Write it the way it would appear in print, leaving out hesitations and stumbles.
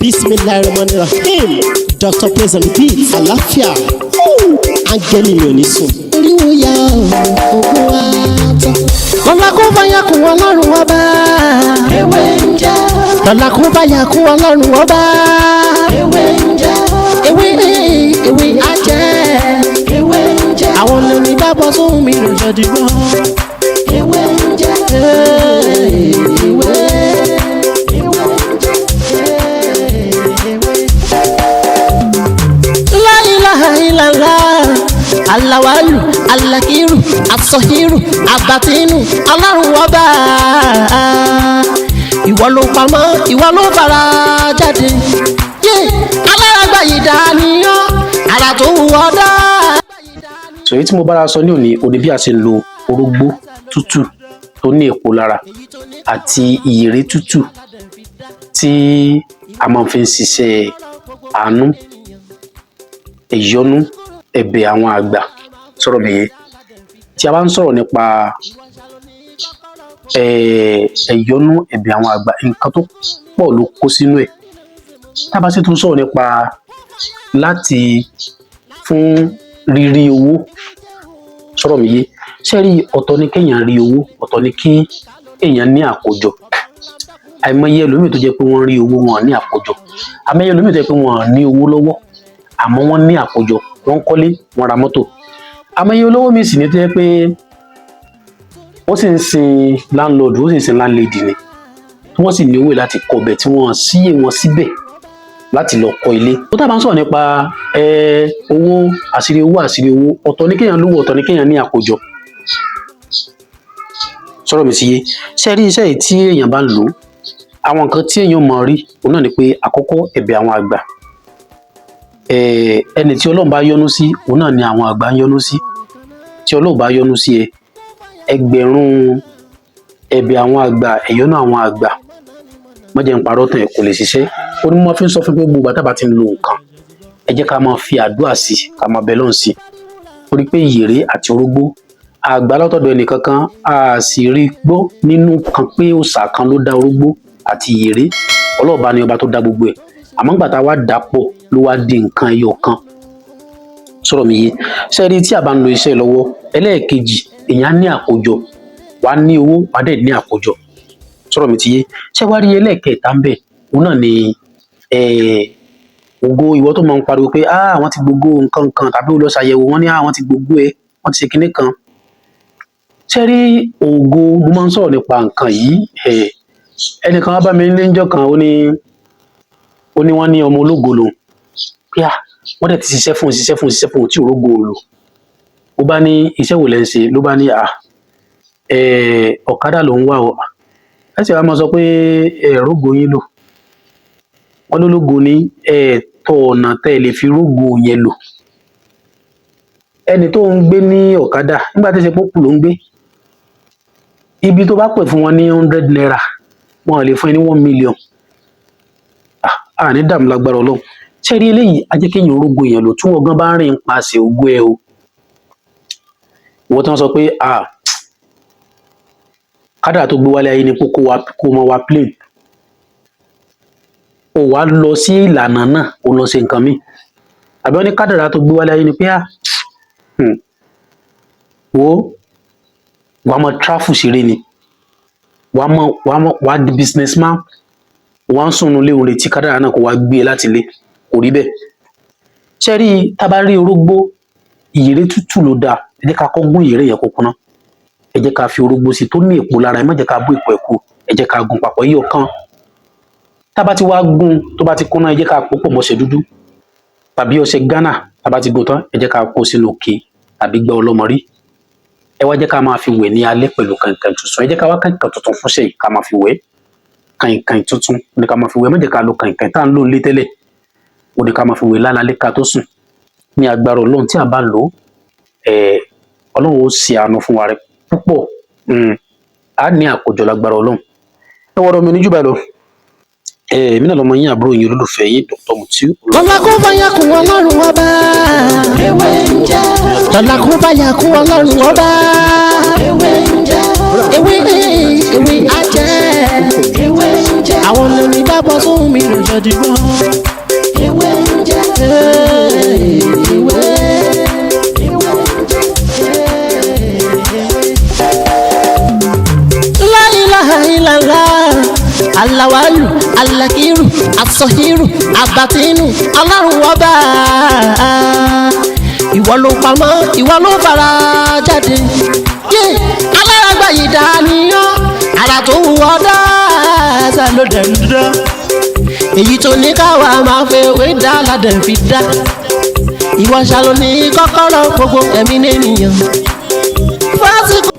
Bismillahirrahmanirrahim. Dr. Praise and Repeat. Àlàáfíà. Áńgẹ́lì mi ò ní sùn. Oríwo ya ògùn wa tán. Lọ́la kó bá yà kún Ọlọ́run ọba. Ewé ń jẹ́. Lọ́la kó bá yà kún Ọlọ́run ọba. Ewé ń jẹ́. Ewé ajẹ́. Ewé ń jẹ́. Àwọn olórin bá bọ́ sóhun mi lòjọ́ dìgbọ́. Ewé ń jẹ́. Ewé. Alawalu, alakiru, asohiru, abatinu, Ọlọ́run ọba. Ìwọ ló pamọ́, ìwọ ló fara jáde. Aláràgbà yìí dàníyàn, ara tó wù ọ́ dá. Èyí tí mo bára sọ ní òní bí a ṣe ń lo orógbó tútù tó ní èpo lára àti ìyèrè tútù tí a máa fi ń ṣiṣẹ́ àánú, ìyọ́nú, ẹ̀bẹ̀ àwọn àgbà sọ̀rọ̀ nìyẹn. Tí a bá ń sọ̀rọ̀ nípa ìyọ́nú, ẹ̀bẹ̀ àwọn àgbà, nǹkan tó pọ̀ ló kó sínú ẹ̀. Tá a bá sì tún sọ̀rọ̀ nípa láti fún rírí owó sọ̀rọ̀ mi yé. Ṣé rí ọ̀tọ̀ ni kéèyàn rí owó, ọ̀tọ̀ ni kí èèyàn ní àkójọ. Àìmọye ẹlòmíì tó jẹ́ pé wọ́n rí owó wọn ní àkójọ. Àìmọye ẹlòmíì tó jẹ́ pé wọ́n ní owó lọ́wọ́ àmọ́ wọ́n ní àkójọ. Wọ́n kọ́lé, wọ́n ra mọ́tò. Àmọye olówó mi sì ní tó jẹ́ pé wọ́n sì ń sin landlord, wọ́n sì ń sin landlady ni. Wọ́n sì ní owó láti kọ́ bẹ̀ tí wọ́n síyè wọn síbẹ̀ láti lọ kọ́ ilé. Tó tá bá ń sọ̀rọ̀ nípa owó, àṣírí owó, ọ̀tọ̀ ni kéèyàn lówó, ọ̀tọ̀ ni kéèyàn ní àkójọ. Sọ̀rọ̀ mi sí yé. Ṣé rí iṣẹ́ yìí tí èèyàn bá ń lò, àwọn nǹkan tí èèyàn mọ̀ rí òun náà ni pé àkọ́kọ́ ẹ̀bẹ̀ àwọn àgbà. Ẹni tí Ọlọ́run bá yọ́nú sí òun náà ni àwọn àgbà ń yọ́nú sí. Tí Ọlọ́run bá yọ́nú sí ẹgbẹ̀rún ẹ̀bẹ̀ àwọn àgbà, ẹ̀yọ́nú àwọn àgbà, má jẹ́ n parọ́ tán ẹ̀ kò lè ṣiṣẹ́. Ó ní mo fi ń sọ fún pé gbogbo àtàbà ti ń lo nǹkan, ẹ jẹ́ ká máa fi àdúrà sí, ká máa bẹ Ọlọ́run sí. Torí pé ìyèrè àti orógbó àgbà látọ̀dọ̀ ẹnì kankan, a sì rí gbọ́ nínú kan pé òòṣà kan ló dá orógbó àti ìyèrè. Ọlọ́ọ̀bá ni ọba tó dá gbogbo ẹ̀. Àmọ́ nígbà tá a wá dà pọ̀ ló wá di nǹkan ẹyọ kan. Sọ̀rọ̀ mi yé. Ṣé rí tí a bá ń lo iṣẹ́ lọ́wọ́, ẹlẹ́ẹ̀kejì èèyàn ní àkójọ. Wàá ní owó, wàá dẹ̀ ní àkójọ. Sọ̀rọ̀ mi ti yé. Ṣé wàá rí ẹlẹ́ẹ̀kẹta ń bẹ̀? Òun náà ni ògo. Ìwọ tó máa ń pariwo pé wọ́n ti gbogbo nǹkan kan, tàbí ó lọ ṣàyẹ̀wò wọ́n ní wọ́n ti gbogbo ẹ̀, wọ́n ti ṣe kinní kan. Ṣé rí ògo, mo máa ń sọ̀rọ̀ nípa nǹkan yìí. Ẹnìkan wá bá mi ní ọjọ́ kan, ó ní wọ́n ní ọmọ ológo lòun. Pé wọ́n dẹ̀ ti ṣiṣẹ́ fún tí òrógo lò. Ó bá ní iṣẹ́ wo lẹ́ ń ṣe? Ló bá ní ọ̀kadà lòun wà o. Ẹ sì wá máa sọ pé rógo yín lò. Wọ́n lólógo ní tọ ọ̀nà tẹ́ ẹ lè fi rógo yẹn lò. Ẹni tó ń gbé ní ọ̀kadà nígbà tí ṣe pópù ló ń gbé, ibi tó bá pè fún wọn ní 100 naira, wọn lè fún ẹ ní 1 million. Ní dààmú lágbára Ọlọ́run. Ṣé rí eléyìí á jẹ́ kéèyàn rógo yẹn lò tí wọ́n gan bá rìn paṣẹ ògo ẹ o. Ìwọ tí wọ́n sọ pé kádà tó gbé wálé ayé ni kó mọ wa plane. Ó wá lọ sí ìlànà náà, ó lọ ṣe nǹkan míì. Àbí wọ́n ní kádàrá tó gbé wálé ayé ni pé wàá mọ tráfù ṣeré ni, wàá di businessman, wàá ń sùn nílé òun retí kádàrá náà kó wá gbé e láti ilé. Kò rí bẹ́ẹ̀. Ṣé rí tá a bá rí orógbó, ìyèrè tútù ló dáa. Ẹ jẹ́ ká kọ́ gún ìyèrè yẹn kó kúnná. Ẹ jẹ́ ká fi orógbó sí tó ní èpo lára. Ẹ má jẹ́ ká bó èpo ẹ̀ kú. Ẹ jẹ́ ká gún papọ̀ yíyọ kan. Tá a bá ti wá gún tó bá ti kúnná, ẹ jẹ́ ká pò pọ̀ mọ́ ọṣẹ dúdú tàbí ọṣẹ Ghana. Tá a bá ti gún tán, ẹ jẹ́ ká kó sínú òkè tàbí gbá ọlọ́mọrí. Ẹ wá jẹ́ ká máa fi wẹ̀ ní alẹ́ pẹ̀lú kànkàn tuntun. Ẹ jẹ́ ká wá kànkàn tuntun fún ṣẹ́yìn ká máa fi wẹ̀. Kànkàn tuntun ni ká máa fi wẹ̀. Má jẹ́ ká lo kànkàn tá à ń lò nílé tẹ́lẹ̀. Ó ní ká máa fi wẹ̀ lálálẹ́ ká tó sùn. Ní agbára Ọlọ́run tí a bá lò Ọlọ́run ó ṣe àánú fún wa rẹ̀ púpọ̀. Á ní àkójọ lágbára Ọlọ́run. Ẹ wọ́rọ̀ mi ní jù báyìí lọ. Èmi náà lọmọ yín àbúrò yín olólùfẹ́ yín Dr. Mutiu. Lọ́la kó bá yà kún Ọlọ́run ọba. Ewé ń jẹ́. Lọ́la kó bá yà kún Ọlọ́run ọba. Ewé ń jẹ́. Ewé ajẹ́. Ewé ń jẹ́. Àwọn olórin bá bọ́ sóhun mi lòjọ́. dìgbọ́. Ewé ń jẹ́ ewé. La ilaha illallah, Alawalu, Alakiru, Asọhiru, Abatinu, Ọlọ́run ọba. Ìwọ ló pamọ́, ìwọ ló fara jáde. Alárágbá yìí dániyàn, ara tó wù ọ́ dáadáa ló dẹ̀ ń dá. Èyí tó ní káwa máa fẹ́ wé dá ládẹ̀ fi dá. Ìwọ ṣàlò ní kọ́kọ́rọ́ gbogbo ẹ̀mí nìyẹn. Fásitì